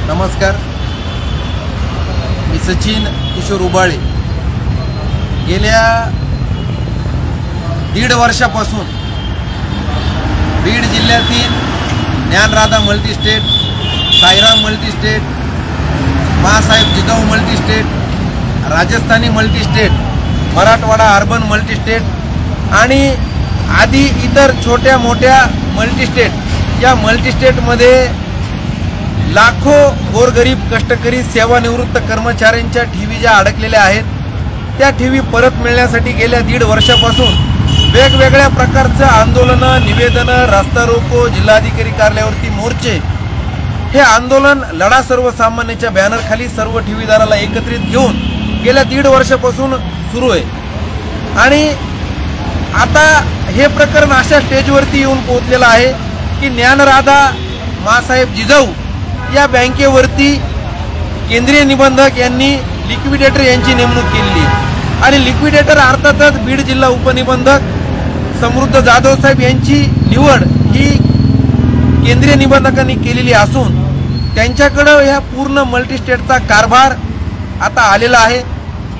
नमस्कार, मी सचिन किशोर उबाळे। गेल्या 1.5 वर्षापासून बीड जिल्ह्यातील Dnyanradha multistate, Sairam multistate, Masaheb Jijau multistate, Rajasthani multistate, Marathwada urban multistate आणि आदी इतर छोट्या मोठ्या मल्टीस्टेट या मल्टीस्टेटमध्ये लाखो गोरगरीब कष्टकरी सेवानिवृत्त कर्मचाऱ्यांच्या ठेवी ज्या अडकलेल्या आहेत त्या ठेवी परत मिळण्यासाठी गेल्या 1.5 वर्षापासून वेगवेगळ्या प्रकारचं आंदोलनं, निवेदनं, रास्ता रोको, जिल्हाधिकारी कार्यालयावरती मोर्चे, हे आंदोलन लढा सर्वसामान्याच्या बॅनरखाली सर्व ठेवीदाराला एकत्रित घेऊन गेल्या 1.5 वर्षापासून सुरू आहे। आणि आता हे प्रकरण अशा स्टेजवरती येऊन पोहोचलेलं आहे की ज्ञानराधा मासाहेब जिजाऊ या बँकेवरती केंद्रीय निबंधक यांनी लिक्विडेटर यांची नेमणूक केलेली आहे आणि लिक्विडेटर अर्थातच बीड जिल्हा उपनिबंधक समृद्ध जाधव साहेब यांची निवड ही केंद्रीय निबंधकांनी केलेली असून त्यांच्याकडे ह्या पूर्ण मल्टीस्टेटचा कारभार आता आलेला आहे।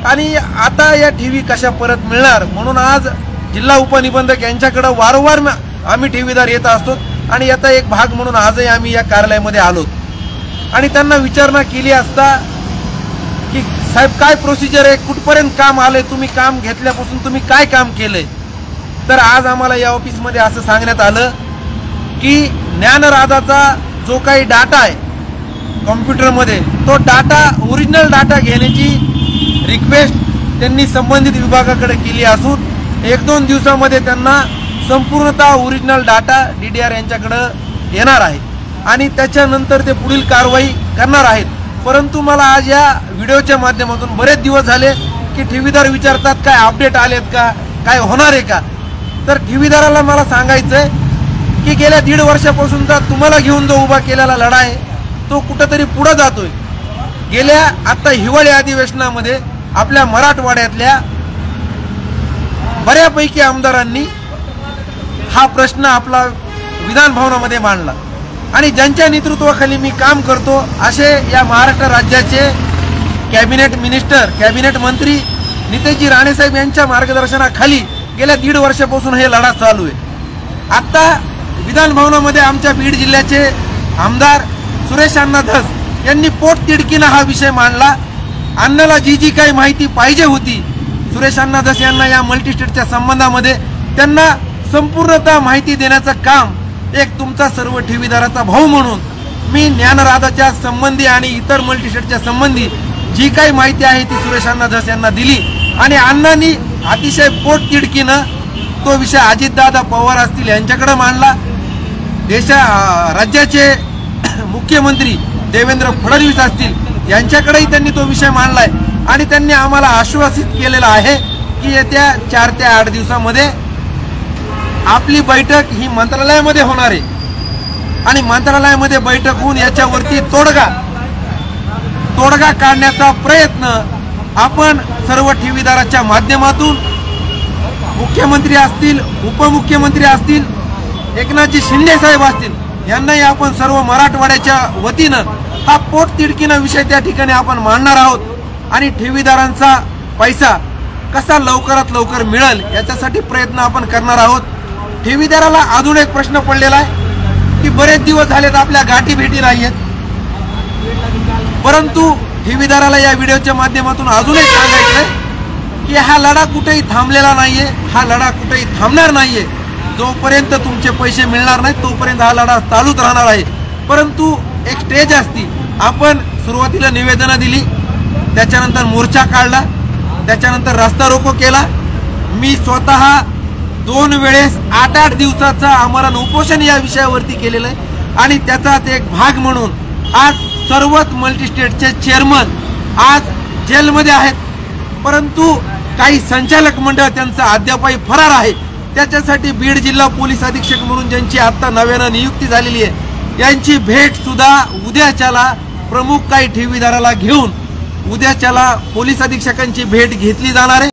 आणि आता या ठेवी कशा परत मिळणार म्हणून आज जिल्हा उपनिबंधक यांच्याकडे वारंवार आम्ही ठेवीदार येत असतो आणि याचा एक भाग म्हणून आजही आम्ही या कार्यालयामध्ये आलो आणि त्यांना विचारणा केली असता की साहेब काय प्रोसिजर आहे, कुठपर्यंत काम आले, तुम्ही काम घेतल्यापासून तुम्ही काय काम केलंय, तर आज आम्हाला या ऑफिसमध्ये असं सांगण्यात आलं की ज्ञानराधाचा जो काही डाटा आहे कॉम्प्युटरमध्ये तो डाटा ओरिजिनल डाटा घेण्याची रिक्वेस्ट त्यांनी संबंधित विभागाकडे केली असून 1-2 दिवसामध्ये त्यांना संपूर्णतः ओरिजिनल डाटा DDR यांच्याकडे येणार आहे आणि त्याच्यानंतर ते पुढील कारवाई करणार आहेत। परंतु मला आज या व्हिडिओच्या माध्यमातून बरेच दिवस झाले की ठेवीदार विचारतात काय अपडेट आलेत का, काय होणार आहे का, तर ठेवीदाराला मला सांगायचं आहे की गेल्या 1.5 वर्षापासूनचा तुम्हाला घेऊन जो उभा केलेला लढा आहे तो कुठेतरी पुढे जातोय। गेल्या आता हिवाळी अधिवेशनामध्ये आपल्या मराठवाड्यातल्या बऱ्यापैकी आमदारांनी हा प्रश्न आपला विधान भवनामध्ये मांडला आणि ज्यांच्या नेतृत्वाखाली मी काम करतो असे या महाराष्ट्र राज्याचे कॅबिनेट मिनिस्टर, कॅबिनेट मंत्री नितेशजी राणे साहेब यांच्या मार्गदर्शनाखाली गेल्या 1.5 वर्षापासून हे लढा चालू आहे। आता विधान भवनामध्ये आमच्या बीड जिल्ह्याचे आमदार सुरेश अण्णा धस यांनी पोटतिडकीनं हा विषय मांडला। अण्णाला जी काही माहिती पाहिजे होती सुरेश अण्णा धस यांना या मल्टीस्टेटच्या संबंधामध्ये त्यांना संपूर्णतः माहिती देण्याचं काम एक तुमचा सर्व ठेवीदाराचा भाऊ म्हणून मी ज्ञानराधाच्या संबंधी आणि इतर मल्टीस्टेटच्या संबंधी जी काही माहिती आहे ती सुरेश अण्णा धस यांना दिली आणि अण्णांनी अतिशय पोटतिडकीनं तो विषय अजितदादा पवार असतील यांच्याकडे मांडला। राज्याचे मुख्यमंत्री देवेंद्र फडणवीस असतील यांच्याकडेही त्यांनी तो विषय मांडलाय आणि त्यांनी आम्हाला आश्वासित केलेलं आहे की येत्या 4 ते 8 दिवसामध्ये आपली बैठक ही मंत्रालयामध्ये होणार आहे आणि मंत्रालयामध्ये बैठक होऊन याच्यावरती तोडगा काढण्याचा प्रयत्न आपण सर्व ठेवीदाराच्या माध्यमातून मुख्यमंत्री असतील, उपमुख्यमंत्री असतील, एकनाथजी शिंदे साहेब असतील यांनाही आपण सर्व मराठवाड्याच्या वतीनं हा पोटतिडकीनं विषय त्या ठिकाणी आपण मांडणार आहोत आणि ठेवीदारांचा पैसा कसा लवकरात लवकर मिळेल याच्यासाठी प्रयत्न आपण करणार आहोत। ठेवीदाराला अजून एक प्रश्न पडलेला आहे की बरेच दिवस झालेत आपल्या गाठी भेटी नाहीयेत, परंतु ठेवीदाराला या व्हिडिओच्या माध्यमातून अजूनही सांगायचं की हा लढा कुठेही थांबलेला नाहीये, हा लढा कुठेही थांबणार नाहीये। जोपर्यंत तुमचे पैसे मिळणार नाहीत तोपर्यंत हा लढा चालूच राहणार आहे। परंतु एक स्टेज असती, आपण सुरुवातीला निवेदनं दिली, त्याच्यानंतर मोर्चा काढला, त्याच्यानंतर रास्ता रोको केला। मी स्वतः 2 वेळेस 8-8 दिवसाचं आमरण उपोषण या विषयावरती केलेलं आहे आणि त्याचाच एक भाग म्हणून आज सर्वच मल्टीस्टेटचे चेअरमन आज जेलमध्ये आहेत, परंतु काही संचालक मंडळ त्यांचा अद्यापही फरार आहे। त्याच्यासाठी बीड जिल्हा पोलीस अधीक्षक म्हणून ज्यांची आता नव्यानं नियुक्ती झालेली आहे यांची भेट सुद्धा उद्याच्याला प्रमुख काही ठेवीदाराला घेऊन उद्याच्याला पोलीस अधीक्षकांची भेट घेतली जाणार आहे।